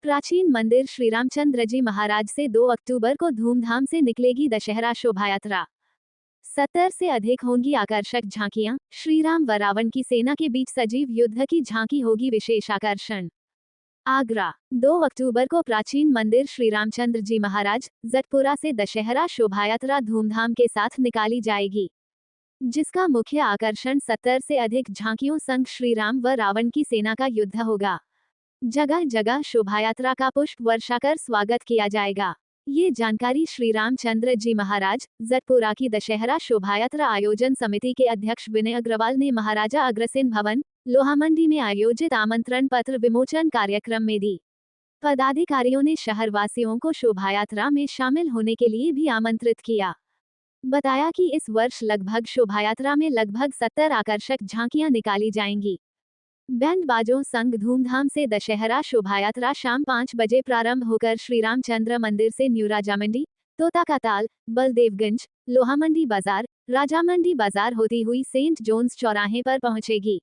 प्राचीन मंदिर श्री रामचंद्र जी महाराज से 2 अक्टूबर को धूमधाम से निकलेगी दशहरा शोभा यात्रा। 70 से अधिक होंगी आकर्षक झांकियां। श्री राम व रावण की सेना के बीच सजीव युद्ध की झांकी होगी विशेष आकर्षण। आगरा 2 अक्टूबर को प्राचीन मंदिर श्री रामचंद्र जी महाराज जटपुरा से दशहरा शोभायात्रा धूमधाम के साथ निकाली जाएगी, जिसका मुख्य आकर्षण 70 से अधिक झांकियों संग श्री राम व रावण की सेना का युद्ध होगा। जगह जगह शोभायात्रा का पुष्प वर्षा कर स्वागत किया जाएगा। ये जानकारी श्री रामचंद्र जी महाराज जटपुरा की दशहरा शोभायात्रा आयोजन समिति के अध्यक्ष विनय अग्रवाल ने महाराजा अग्रसेन भवन लोहामंडी में आयोजित आमंत्रण पत्र विमोचन कार्यक्रम में दी। पदाधिकारियों ने शहरवासियों को शोभायात्रा में शामिल होने के लिए भी आमंत्रित किया। बताया कि इस वर्ष लगभग शोभायात्रा में लगभग 70 आकर्षक झांकियां निकाली जाएंगी। बैंड बाजों संग धूमधाम से दशहरा शोभायात्रा शाम 5 बजे प्रारंभ होकर श्री रामचंद्र मंदिर से न्यू राजामंडी, तोता का ताल, बलदेवगंज, लोहामंडी बाजार, राजामंडी बाजार होती हुई सेंट जोन्स चौराहे पर पहुंचेगी,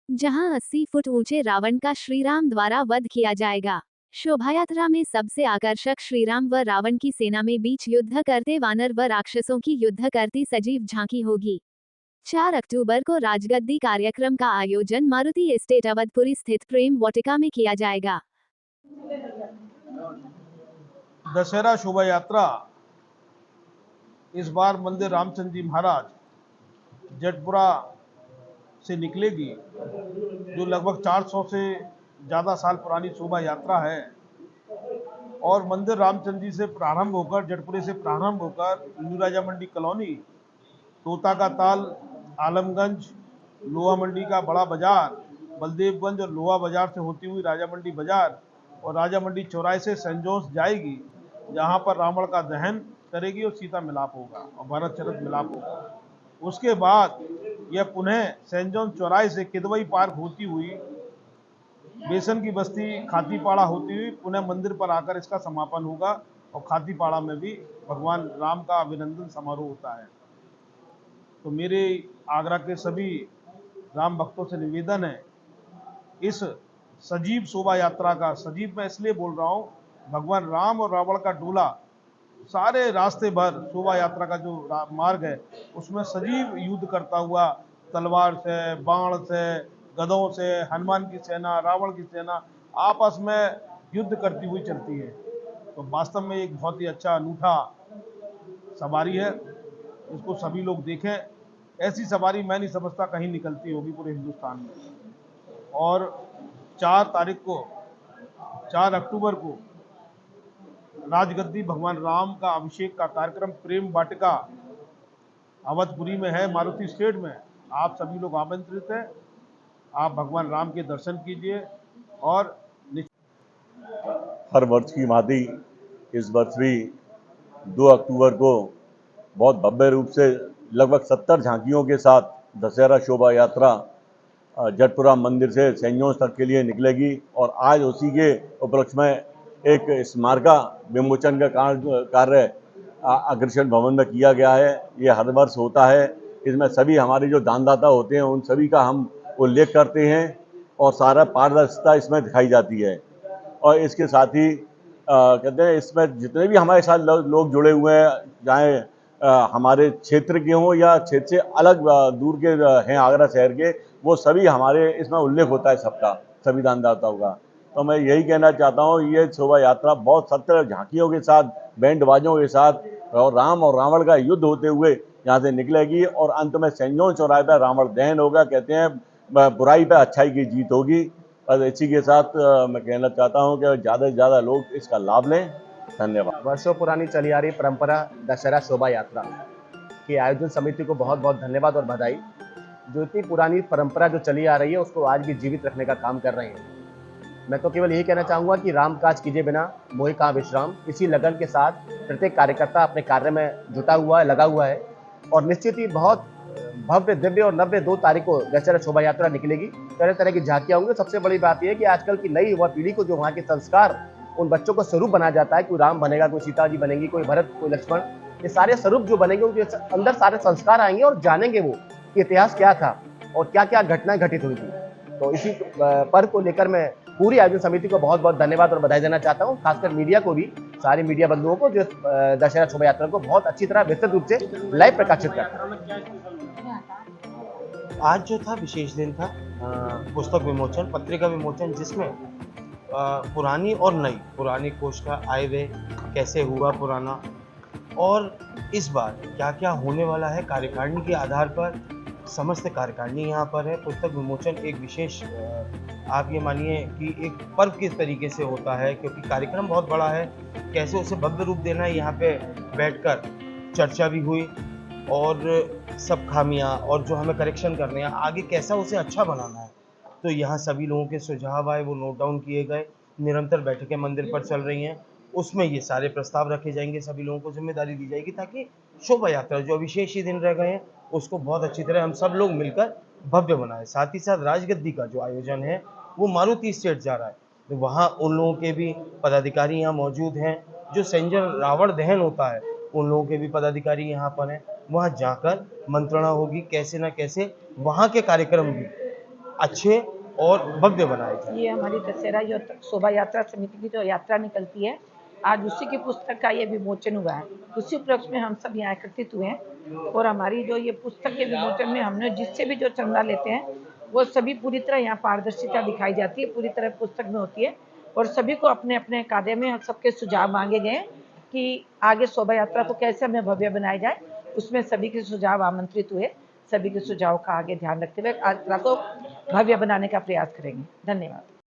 जहां 80 फुट ऊंचे रावण का श्री राम द्वारा वध किया जाएगा। शोभायात्रा में सबसे आकर्षक श्री राम व रावण की सेना में बीच युद्ध करते वानर व राक्षसों की युद्ध करती सजीव झांकी होगी। 4 अक्टूबर को राजगद्दी कार्यक्रम का आयोजन मारुति एस्टेट अवधपुरी स्थित प्रेम वाटिका में किया जाएगा। दशहरा शोभा यात्रा इस बार मंदिर रामचंद्र जी महाराज जटपुरा से निकलेगी, जो लगभग 400 से ज़्यादा साल पुरानी शोभा यात्रा है। और मंदिर रामचंद्र जी से प्रारंभ होकर जटपुरे से प्रारंभ होकर न्यू राजामंडी कॉलोनी, तोता का ताल, आलमगंज, लोहा मंडी का बड़ा बाजार, बलदेवगंज और लोहा बाजार से होती हुई राजामंडी बाजार और राजामंडी चौराहे से सेंट जोन्स जाएगी, जहां पर रावण का दहन करेगी और सीता मिलाप होगा और भरत शरद मिलाप होगा। उसके बाद यह पुनः सेंट जोन्स चौराहे से किदवई पार्क होती हुई बेसन की बस्ती खातीपाड़ा होती हुई पुनः मंदिर पर आकर इसका समापन होगा और खातीपाड़ा में भी भगवान राम का अभिनंदन समारोह होता है। तो मेरे आगरा के सभी राम भक्तों से निवेदन है, इस सजीव शोभा यात्रा का, सजीव मैं इसलिए बोल रहा हूँ, भगवान राम और रावण का डोला सारे रास्ते भर शोभा यात्रा का जो मार्ग है उसमें सजीव युद्ध करता हुआ तलवार से, बाण से, गदों से, हनुमान की सेना, रावण की सेना आपस में युद्ध करती हुई चलती है। तो वास्तव में एक बहुत ही अच्छा अनूठा सवारी है, इसको सभी लोग देखें। ऐसी सवारी मैं नहीं समझता कहीं निकलती होगी पूरे हिंदुस्तान में। और 4 अक्टूबर को राजगद्दी भगवान राम का अभिषेक का कार्यक्रम प्रेम वाटिका अवधपुरी में है, मारुति स्टेट में। आप सभी लोग आमंत्रित हैं, आप भगवान राम के दर्शन कीजिए। और हर वर्ष की भांति इस वर्ष भी 2 अक्टूबर को बहुत भव्य रूप से लगभग 70 झांकियों के साथ दशहरा शोभा यात्रा जटपुरा मंदिर से सेंट जोन्स तक के लिए निकलेगी। और आज उसी के उपलक्ष्य में एक स्मारका विमोचन का कार्य अग्रसेन भवन में किया गया है। ये हर वर्ष होता है। इसमें सभी हमारे जो दानदाता होते हैं उन सभी का हम उल्लेख करते हैं और सारा पारदर्शिता इसमें दिखाई जाती है। और इसके साथ ही कहते हैं इसमें जितने भी हमारे साथ लोग जुड़े हुए हैं, चाहे हमारे क्षेत्र के हों या क्षेत्र से अलग दूर के हैं आगरा शहर के, वो सभी हमारे इसमें उल्लेख होता है सबका, सभी दानदाताओं का। तो मैं यही कहना चाहता हूँ, ये शोभा यात्रा बहुत 70 झांकियों के साथ, बैंड बाजों के साथ और राम और रावण का युद्ध होते हुए यहाँ से निकलेगी और अंत में सेंट जोन्स चौराहे पर रावण दहन होगा। कहते हैं बुराई पर अच्छाई की जीत होगी। और इसी के साथ मैं कहना चाहता हूँ कि ज़्यादा से ज़्यादा लोग इसका लाभ लें। धन्यवाद। वर्षों पुरानी चली आ रही परंपरा दशहरा शोभा यात्रा की आयोजन समिति को बहुत बहुत धन्यवाद और बधाई। जो इतनी पुरानी परंपरा जो चली आ रही है उसको आज भी जीवित रखने का काम कर रहे हैं। मैं तो केवल यही कहना चाहूँगा कि राम काज कीजिए बिना मोहि कहाँ विश्राम। इसी लगन के साथ प्रत्येक कार्यकर्ता अपने कार्य में जुटा हुआ है, लगा हुआ है और निश्चित ही बहुत भव्य, दिव्य और नव्य 2 तारीख को दशहरा शोभा यात्रा निकलेगी। तरह तरह की झांकियाँ होंगी। सबसे बड़ी बात यह है कि आजकल की नई युवा पीढ़ी को जो वहाँ के संस्कार, उन बच्चों को स्वरूप बनाया जाता है। कोई राम बनेगा, कोई सीता जी बनेंगी, कोई भरत, कोई लक्ष्मण, ये सारे स्वरूप जो बनेंगे उनके अंदर सारे संस्कार आएंगे और जानेंगे वो कि इतिहास क्या था और क्या क्या घटनाएं घटित हुई थी। तो इसी पर्व को लेकर मैं पूरी आयोजन समिति को बहुत बहुत धन्यवाद और बधाई देना चाहता हूँ, खासकर मीडिया को भी, सारे मीडिया बंधुओं को जो दशहरा शोभा यात्रा को बहुत अच्छी तरह विस्तृत रूप से लाइव प्रकाशित करते हैं। आज जो था विशेष दिन था, पुस्तक विमोचन, पत्रिका विमोचन, जिसमें पुरानी और नई, पुरानी कोश का आय व्यय कैसे हुआ पुराना, और इस बार क्या क्या होने वाला है कार्यकारिणी के आधार पर। समस्त कार्यकारिणी यहाँ पर है। पुस्तक विमोचन एक विशेष, आप ये मानिए कि एक पर्व किस तरीके से होता है, क्योंकि कार्यक्रम बहुत बड़ा है, कैसे उसे भव्य रूप देना है, यहाँ पे बैठकर चर्चा भी हुई और सब खामियां और जो हमें करेक्शन करने हैं आगे कैसा उसे अच्छा बनाना है, तो यहाँ सभी लोगों के सुझाव आए, वो नोट डाउन किए गए। निरंतर बैठकें मंदिर पर चल रही हैं, उसमें ये सारे प्रस्ताव रखे जाएंगे, सभी लोगों को जिम्मेदारी दी जाएगी ताकि शोभा यात्रा जो विशेष ही दिन रह गए हैं उसको बहुत अच्छी तरह हम सब लोग मिलकर भव्य बनाएं। साथ ही साथ राजगद्दी का जो आयोजन है वो मारुति स्टेट जा रहा है, तो वहाँ उन लोगों के भी पदाधिकारी यहाँ मौजूद हैं। जो संजय रावण दहन होता है उन लोगों के भी पदाधिकारी यहाँ पर हैं, वहाँ जाकर मंत्रणा होगी, कैसे ना कैसे वहाँ के कार्यक्रम भी अच्छे और भव्य बनाए जाए। ये हमारी दशहरा जो शोभा यात्रा समिति की जो यात्रा निकलती है, आज उसी की पुस्तक का ये विमोचन हुआ है। उसी उपलक्ष्य में हम सब यहाँ एकत्रित हुए हैं और हमारी जो ये पुस्तक के विमोचन में हमने जिससे भी जो चंदा लेते हैं वो सभी पूरी तरह यहाँ पारदर्शिता दिखाई जाती है, पूरी तरह पुस्तक में होती है और सभी को अपने अपने कार्य में सबके सुझाव मांगे गए कि आगे शोभा यात्रा को कैसे हमें भव्य बनाया जाए। उसमें सभी के सुझाव आमंत्रित हुए, सभी के सुझाव का आगे ध्यान रखते हुए यात्रा को भव्य बनाने का प्रयास करेंगे। धन्यवाद।